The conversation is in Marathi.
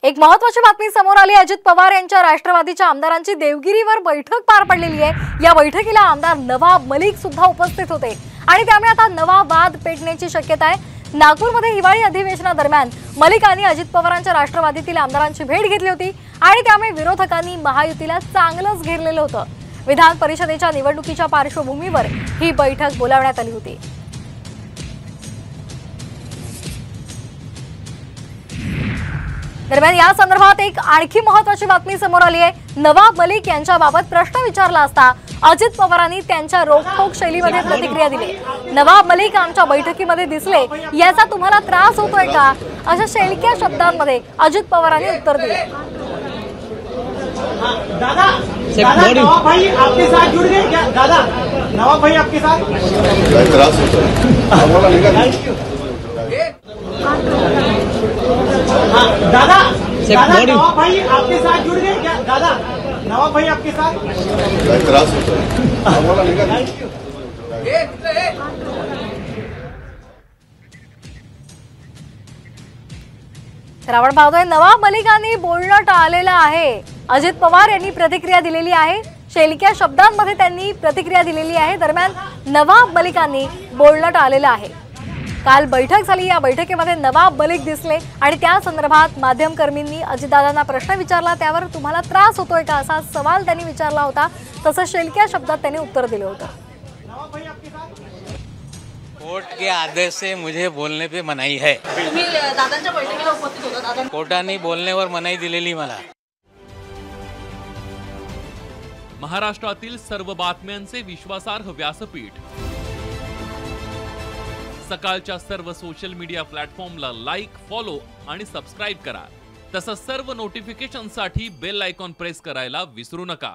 एक महत्त्वाची बातमी समोर आली। अजित पवार यांच्या राष्ट्रवादीच्या आमदारांची देवगिरीवर बैठक पार पडलेली आहे। या बैठकीला आमदार नवाब मलिक सुद्धा उपस्थित होते आणि त्यामुळे आता नवा वाद पेटण्याची शक्यता आहे। नागपूरमध्ये हिवाळी अधिवेशनादरम्यान मलिकांनी अजित पवारांच्या राष्ट्रवादीतील आमदारांची भेट घेतली होती आणि त्यामुळे विरोधकांनी महायुतीला चांगलंच घेरलेलं होतं। विधान परिषदेच्या निवडणुकीच्या पार्श्वभूमीवर ही बैठक बोलावण्यात आली होती। दरम्यान या संदर्भात एक आणखी महत्त्वाची बातमी समोर आली आहे। नवाब मलिक यांच्याबाबत प्रश्न विचारला असता अजित पवारांनी त्यांच्या रोखठोक शैलीमध्ये प्रतिक्रिया दिली। नवाब मलिक आमच्या बैठकीमध्ये दिसले, याचा तुम्हाला त्रास होतोय का, अशा शेलक्या शब्दांमध्ये अजित पवारांनी उत्तर दिले। नवाब भाई आपके साथ जुड़ गए क्या? दादा नवाब भाई आपके साथ त्रास होता है। दादा नवाब भाई आपके साथ जुड़ गए क्या? दादा नवाब भाई आपके साथ त्रास होता है। तर आपण पाहतोय नवाब मलिकांनी बोलणं टाळलेलं आहे। अजित पवार यांनी प्रतिक्रिया दिलेली आहे, शेलक्या शब्दांमध्ये त्यांनी प्रतिक्रिया दिलेली आहे। दरम्यान नवाब मलिकांनी बोलणं टाळलेलं आहे। काल बैठक झाली, या बैठकीमध्ये नवाब मलिक दिसले आणि त्या संदर्भात माध्यमकर्मींनी अजितदादांना प्रश्न विचारला, त्यावर तुम्हाला त्रास होतोय का असा सवाल त्यांनी विचारला होता। तसंच शेलक्या शब्दात त्यांनी उत्तर दिलं होतं। कोर्ट के आदेश से मुझे बोलने पे मनाई है। तुम्ही दादांच्या बैठकीला उपस्थित होता? दादा कोर्टाने बोलण्यावर मनाई दिलेली मला। महाराष्ट्रातील सर्व बातम्यांचे विश्वासार्ह व्यासपीठ, सकाळच्या सर्व सोशल मीडिया प्लॅटफॉर्मला लाईक, फॉलो आणि सबस्क्राईब करा। तसंच सर्व नोटिफिकेशनसाठी बेल आयकॉन प्रेस करायला विसरू नका।